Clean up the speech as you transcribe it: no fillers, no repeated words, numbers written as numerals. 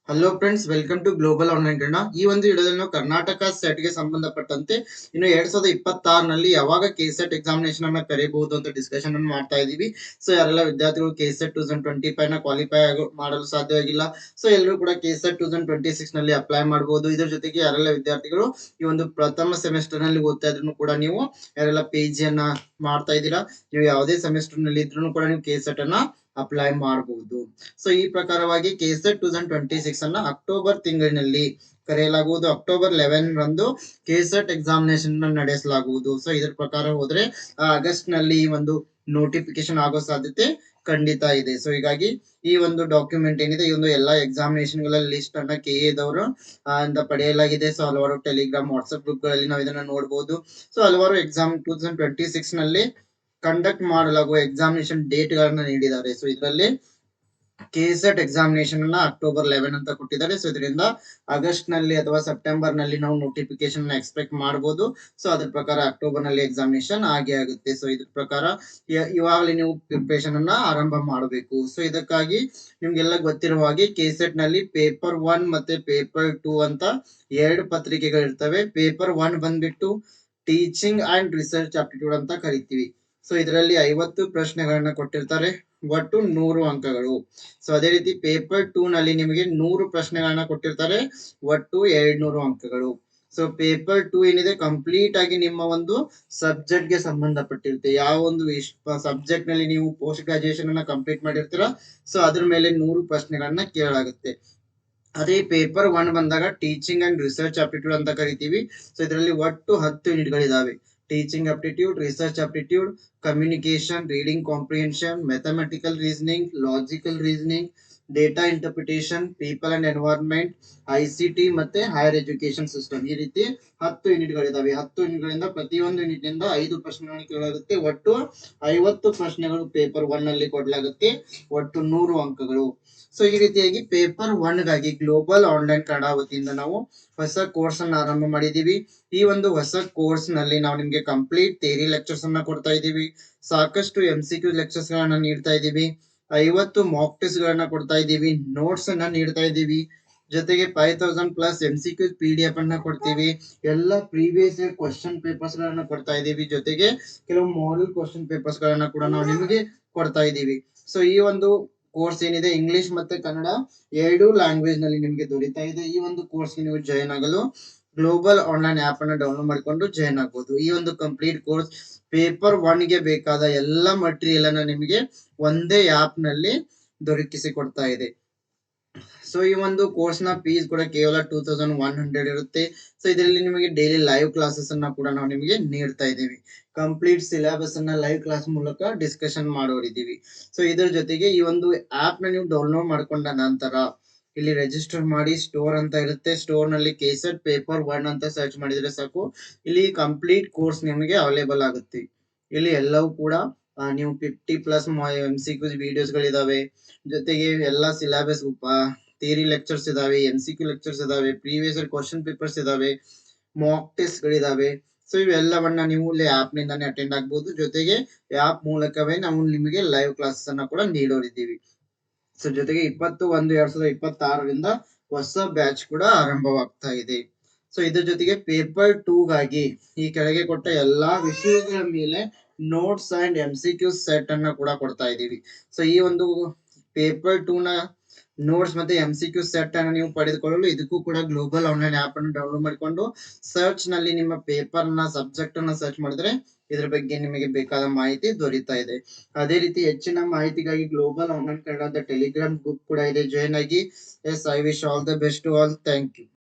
Hello friends, welcome to global online Kannada. ಈ ಒಂದು ವಿಡಿಯೋದಲ್ಲಿ ನಾವು ಕರ್ನಾಟಕ ಸೆಟ್ ಗೆ ಸಂಬಂಧಪಟ್ಟಂತೆ ಇನ್ನು 2026 ಯಾವಾಗ ಕೆಸೆಟ್ ಎಕ್ಸಾಮಿನೇಷನ್ ಅನ್ನ ಕರೀಬಹುದು ಅಂತ ಡಿಸ್ಕಷನ್ ಅನ್ನು ಮಾಡ್ತಾ ಇದೀವಿ. ಸೊ ಯಾರೆಲ್ಲ ವಿದ್ಯಾರ್ಥಿಗಳು ಕೆಸೆಟ್ 2025 ನ ಕ್ವಾಲಿಫೈ ಮಾಡಲು ಸಾಧ್ಯವಾಗಿಲ್ಲ, ಸೊ ಎಲ್ಲರೂ ಕೂಡ ಕೆಸೆಟ್ 2026 ನಲ್ಲಿ ಅಪ್ಲೈ ಮಾಡಬಹುದು. ಇದ್ರ ಜೊತೆಗೆ ಯಾರೆಲ್ಲ ವಿದ್ಯಾರ್ಥಿಗಳು ಈ ಒಂದು ಪ್ರಥಮ ಸೆಮಿಸ್ಟರ್ ನಲ್ಲಿ ಓದ್ತಾ ಇದ್ರು ಕೂಡ ನೀವು ಯಾರೆಲ್ಲ PG ಅನ್ನ ಮಾಡ್ತಾ ಇದ್ದೀರಾ, ನೀವು ಯಾವುದೇ ಸೆಮಿಸ್ಟರ್ ನಲ್ಲಿ ಇದ್ರೂ ಕೂಡ ನೀವು ಕೆಸೆಟ್ ಅನ್ನ ಅಪ್ಲೈ ಮಾಡಬಹುದು. ಸೊ ಈ ಪ್ರಕಾರವಾಗಿ ಕೆಸೆಟ್ 2026 ಅನ್ನ ಅಕ್ಟೋಬರ್ ತಿಂಗಳಿನಲ್ಲಿ ಕರೆಯಲಾಗುವುದು. ಅಕ್ಟೋಬರ್ 11 ರಂದು ಕೆಸೆಟ್ ಎಕ್ಸಾಮಿನೇಷನ್ ನಡೆಸಲಾಗುವುದು. ಸೊ ಇದರ ಪ್ರಕಾರ ಹೋದ್ರೆ ಆಗಸ್ಟ್ ನಲ್ಲಿ ಈ ಒಂದು ನೋಟಿಫಿಕೇಶನ್ ಆಗೋ ಸಾಧ್ಯತೆ ಖಂಡಿತ ಇದೆ. ಸೊ ಹೀಗಾಗಿ ಈ ಒಂದು ಡಾಕ್ಯುಮೆಂಟ್ ಏನಿದೆ, ಈ ಒಂದು ಎಲ್ಲಾ ಎಕ್ಸಾಮಿನೇಷನ್ ಗಳ ಲಿಸ್ಟ್ ಅನ್ನ KA ದವರು ಪಡೆಯಲಾಗಿದೆ. ಸೊ ಹಲವಾರು ಟೆಲಿಗ್ರಾಮ್, ವಾಟ್ಸ್ಆಪ್ ಗ್ರೂಪ್ ಗಳಲ್ಲಿ ನಾವು ಇದನ್ನ ನೋಡಬಹುದು. ಸೊ ಹಲವಾರು ಎಕ್ಸಾಮ್ 2026 ನಲ್ಲಿ ಕಂಡಕ್ಟ್ ಮಾಡಲಾಗುವ ಎಕ್ಸಾಮಿನೇಷನ್ ಡೇಟ್ ಗಳನ್ನ ನೀಡಿದ್ದಾರೆ. ಸೊ ಇದರಲ್ಲಿ ಕೆಸೆಟ್ ಎಕ್ಸಾಮಿನೇಷನ್ ಅನ್ನ ಅಕ್ಟೋಬರ್ 11 ಅಂತ ಕೊಟ್ಟಿದ್ದಾರೆ. ಸೊ ಇದರಿಂದ ಆಗಸ್ಟ್ ನಲ್ಲಿ ಅಥವಾ ಸೆಪ್ಟೆಂಬರ್ ನಲ್ಲಿ ನಾವು ನೋಟಿಫಿಕೇಶನ್ ಎಕ್ಸ್ಪೆಕ್ಟ್ ಮಾಡಬಹುದು. ಸೊ ಅದ್ರ ಪ್ರಕಾರ ಅಕ್ಟೋಬರ್ ನಲ್ಲಿ ಎಕ್ಸಾಮಿನೇಷನ್ ಆಗೇ ಆಗುತ್ತೆ. ಸೊ ಇದ್ರ ಪ್ರಕಾರ ಇವಾಗಲೇ ನೀವು ಪ್ರಿಪರೇಷನ್ ಅನ್ನ ಆರಂಭ ಮಾಡಬೇಕು. ಸೊ ಇದಕ್ಕಾಗಿ ನಿಮ್ಗೆಲ್ಲ ಗೊತ್ತಿರುವ ಹಾಗೆ ಕೆಸೆಟ್ ನಲ್ಲಿ ಪೇಪರ್ 1 ಮತ್ತೆ ಪೇಪರ್ 2 ಅಂತ ಎರಡು ಪತ್ರಿಕೆಗಳು ಇರ್ತವೆ. ಪೇಪರ್ 1 ಬಂದ್ಬಿಟ್ಟು ಟೀಚಿಂಗ್ ಅಂಡ್ ರಿಸರ್ಚ್ ಆಪ್ಟಿಟ್ಯೂಡ್ ಅಂತ ಕರಿತೀವಿ. ಸೊ ಇದರಲ್ಲಿ 50 ಪ್ರಶ್ನೆಗಳನ್ನ ಕೊಟ್ಟಿರ್ತಾರೆ, ಒಟ್ಟು 100 ಅಂಕಗಳು. ಸೊ ಅದೇ ರೀತಿ ಪೇಪರ್ 2 ನಲ್ಲಿ ನಿಮಗೆ 100 ಪ್ರಶ್ನೆಗಳನ್ನ ಕೊಟ್ಟಿರ್ತಾರೆ, ಒಟ್ಟು 200 ಅಂಕಗಳು. ಸೊ ಪೇಪರ್ 2 ಏನಿದೆ ಕಂಪ್ಲೀಟ್ ಆಗಿ ನಿಮ್ಮ ಒಂದು ಸಬ್ಜೆಕ್ಟ್ ಗೆ ಸಂಬಂಧಪಟ್ಟಿರುತ್ತೆ. ಯಾವ ಒಂದು ಸಬ್ಜೆಕ್ಟ್ ನಲ್ಲಿ ನೀವು ಪೋಸ್ಟ್ ಗ್ರಾಜುಯೇಷನ್ ಅನ್ನ ಕಂಪ್ಲೀಟ್ ಮಾಡಿರ್ತೀರಾ, ಸೊ ಅದ್ರ ಮೇಲೆ 100 ಪ್ರಶ್ನೆಗಳನ್ನ ಕೇಳಲಾಗುತ್ತೆ. ಅದೇ ಪೇಪರ್ 1 ಬಂದಾಗ ಟೀಚಿಂಗ್ ಅಂಡ್ ರಿಸರ್ಚ್ ಆಪ್ಟಿಟ್ಯೂಡ್ ಅಂತ ಕರಿತೀವಿ. ಸೊ ಇದರಲ್ಲಿ ಒಟ್ಟು 10 ಯೂನಿಟ್ಗಳಿದಾವೆ. Teaching aptitude, research aptitude, communication, reading comprehension, mathematical reasoning, logical reasoning, data interpretation, people and environment, ICT ಮತ್ತೆ ಹೈಯರ್ ಎಜುಕೇಶನ್ ಸಿಸ್ಟಮ್. ಈ ರೀತಿ 10 ಯೂನಿಟ್ಗಳಿದಾವೆ. 10 ಯೂನಿಟ್ಗಳಿಂದ ಪ್ರತಿಯೊಂದು ಯೂನಿಟ್ ನಿಂದ 5 ಪ್ರಶ್ನೆಗಳನ್ನು ಕೇಳಲಾಗುತ್ತೆ. ಒಟ್ಟು 50 ಪ್ರಶ್ನೆಗಳು ಪೇಪರ್ 1 ನಲ್ಲಿ ಕೊಡಲಾಗುತ್ತೆ, ಒಟ್ಟು 100 ಅಂಕಗಳು. ಸೊ ಈ ರೀತಿಯಾಗಿ ಪೇಪರ್ 1 ಗಾಗಿ ಗ್ಲೋಬಲ್ ಆನ್ಲೈನ್ ಕನ್ನಡ ವತಿಯಿಂದ ನಾವು ಹೊಸ ಕೋರ್ಸ್ ಅನ್ನು ಆರಂಭ ಮಾಡಿದೀವಿ. ಈ ಒಂದು ಹೊಸ ಕೋರ್ಸ್ ನಲ್ಲಿ ನಾವು ನಿಮ್ಗೆ ಕಂಪ್ಲೀಟ್ ಥಿಯರಿ ಲೆಕ್ಚರ್ಸ್ ಅನ್ನ ಕೊಡ್ತಾ ಇದ್ದೀವಿ, ಸಾಕಷ್ಟು MCQ ಲೆಕ್ಚರ್ಸ್ ಗಳನ್ನ ನೀಡ್ತಾ ಇದ್ದೀವಿ, 50 ಮಾಕ್ ಟೆಸ್ಟ್ ಗಳನ್ನ ಕೊಡ್ತಾ ಇದ್ದೀವಿ, ನೋಟ್ಸ್ ಅನ್ನ ನೀಡ್ತಾ ಇದ್ದೀವಿ, ಜೊತೆಗೆ 5000+ MCQ PDF ಅನ್ನ ಕೊಡ್ತೀವಿ, ಎಲ್ಲ ಪ್ರೀವಿಯಸ್ ಇಯರ್ ಕ್ವಶನ್ ಪೇಪರ್ಸ್ ಗಳನ್ನ ಕೊಡ್ತಾ ಇದ್ದೀವಿ, ಜೊತೆಗೆ ಕೆಲವು ಮಾಡೆಲ್ ಕ್ವಶನ್ ಪೇಪರ್ಸ್ ಗಳನ್ನ ಕೂಡ ನಾವು ನಿಮಗೆ ಕೊಡ್ತಾ ಇದ್ದೀವಿ. ಸೊ ಈ ಒಂದು ಕೋರ್ಸ್ ಏನಿದೆ ಇಂಗ್ಲಿಷ್ ಮತ್ತೆ ಕನ್ನಡ ಎರಡು ಲ್ಯಾಂಗ್ವೇಜ್ ನಲ್ಲಿ ನಿಮಗೆ ದೊರೀತಾ ಇದೆ. ಈ ಒಂದು ಕೋರ್ಸ್ ನೀವು ಜಾಯಿನ್ ಆಗಲು ಗ್ಲೋಬಲ್ ಆನ್ಲೈನ್ ಆಪ್ ಅನ್ನ ಡೌನ್ಲೋಡ್ ಮಾಡಿಕೊಂಡು ಜಾಯಿನ್ ಆಗಬಹುದು. ಈ ಒಂದು ಕಂಪ್ಲೀಟ್ ಕೋರ್ಸ್ ಪೇಪರ್ 1 ಗೆ ಬೇಕಾದ ಎಲ್ಲ ಮಟೀರಿಯಲ್ ಅನ್ನ ನಿಮಗೆ ಒಂದೇ ಆಪ್ ನಲ್ಲಿ ದೊರಕಿಸಿ ಕೊಡ್ತಾ ಇದೆ. ಸೊ ಈ ಒಂದು ಕೋರ್ಸ್ ನ ಫೀಸ್ ಕೂಡ ಕೇವಲ 2100 ಇರುತ್ತೆ. ಸೊ ಇದರಲ್ಲಿ ನಿಮಗೆ ಡೈಲಿ ಲೈವ್ ಕ್ಲಾಸಸ್ ಅನ್ನ ಕೂಡ ನಾವು ನಿಮಗೆ ನೀಡ್ತಾ ಇದ್ದೀವಿ. ಕಂಪ್ಲೀಟ್ ಸಿಲೆಬಸ್ ಅನ್ನ ಲೈವ್ ಕ್ಲಾಸ್ ಮೂಲಕ ಡಿಸ್ಕಷನ್ ಮಾಡೋರಿದ್ದೀವಿ. ಸೊ ಇದರ ಜೊತೆಗೆ ಈ ಒಂದು ಆಪ್ ನ ನೀವು ಡೌನ್ಲೋಡ್ ಮಾಡ್ಕೊಂಡ ನಂತರ ಇಲ್ಲಿ ರಿಜಿಸ್ಟರ್ ಮಾಡಿ ಸ್ಟೋರ್ ಅಂತ ಇರುತ್ತೆ. ಸ್ಟೋರ್ ನಲ್ಲಿ ಕೆಸೆಟ್ ಪೇಪರ್ 1 ಅಂತ ಸರ್ಚ್ ಮಾಡಿದ್ರೆ ಸಾಕು, ಇಲ್ಲಿ ಕಂಪ್ಲೀಟ್ ಕೋರ್ಸ್ ನಿಮಗೆ ಅವೈಲೇಬಲ್ ಆಗುತ್ತೆ. ಇಲ್ಲಿ ಎಲ್ಲವೂ ಕೂಡ ನೀವು 50+ MCQ ವಿಡಿಯೋಸ್ ಗಳಿದಾವೆ, ಜೊತೆಗೆ ಎಲ್ಲ ಸಿಲೆಬಸ್ ಥಿಯರಿ ಲೆಕ್ಚರ್ಸ್ ಇದಾವೆ, MCQ ಲೆಕ್ಚರ್ಸ್ ಇದಾವೆ, ಪ್ರೀವಿಯಸ್ ಇಯರ್ ಕ್ವಶನ್ ಪೇಪರ್ಸ್ ಇದಾವೆ, ಮಾಕ್ ಟೆಸ್ಟ್ ಗಳಿದಾವೆ. ಸೊ ಇವೆಲ್ಲವನ್ನ ನೀವು ಇಲ್ಲಿ ಆಪ್ ನಿಂದಾನೇ ಅಟೆಂಡ್ ಆಗಬಹುದು. ಜೊತೆಗೆ ಆಪ್ ಮೂಲಕವೇ ನಾವು ನಿಮಗೆ ಲೈವ್ ಕ್ಲಾಸಸ್ ಅನ್ನ ಕೂಡ ನೀಡೋರಿದ್ದೀವಿ. ಸೊ ಜೊತೆಗೆ 20/1/2026 ಹೊಸ ಬ್ಯಾಚ್ ಕೂಡ ಆರಂಭವಾಗ್ತಾ ಇದೆ. ಸೊ ಇದ್ರ ಜೊತೆಗೆ ಪೇಪರ್ 2 ಗಾಗಿ ಈ ಕೆಳಗೆ ಕೊಟ್ಟ ಎಲ್ಲಾ ವಿಷಯಗಳ ಮೇಲೆ ನೋಟ್ಸ್ ಅಂಡ್ MCQ ಸೆಟ್ ಅನ್ನ ಕೂಡ ಕೊಡ್ತಾ ಇದ್ದೀವಿ. ಸೊ ಈ ಒಂದು ಪೇಪರ್ 2 ನ ನೋಟ್ಸ್ ಮತ್ತೆ MCQ ಸೆಟ್ ಅನ್ನು ನೀವು ಪಡೆದುಕೊಳ್ಳಲು ಇದಕ್ಕೂ ಕೂಡ ಗ್ಲೋಬಲ್ ಆನ್ಲೈನ್ ಆಪ್ ಅನ್ನು ಡೌನ್ಲೋಡ್ ಮಾಡಿಕೊಂಡು ಸರ್ಚ್ ನಲ್ಲಿ ನಿಮ್ಮ ಪೇಪರ್ ನ ಸಬ್ಜೆಕ್ಟ್ ಅನ್ನ ಸರ್ಚ್ ಮಾಡಿದ್ರೆ ಇದ್ರ ಬಗ್ಗೆ ನಿಮಗೆ ಬೇಕಾದ ಮಾಹಿತಿ ದೊರೀತಾ ಇದೆ. ಅದೇ ರೀತಿ ಹೆಚ್ಚಿನ ಮಾಹಿತಿಗಾಗಿ ಗ್ಲೋಬಲ್ ಆನ್ಲೈನ್ ಕನ್ನಡದ ಟೆಲಿಗ್ರಾಮ್ ಗ್ರೂಪ್ ಕೂಡ ಇದೆ, ಜಾಯಿನ್ ಆಗಿ. Yes, I wish all the best to all. Thank you.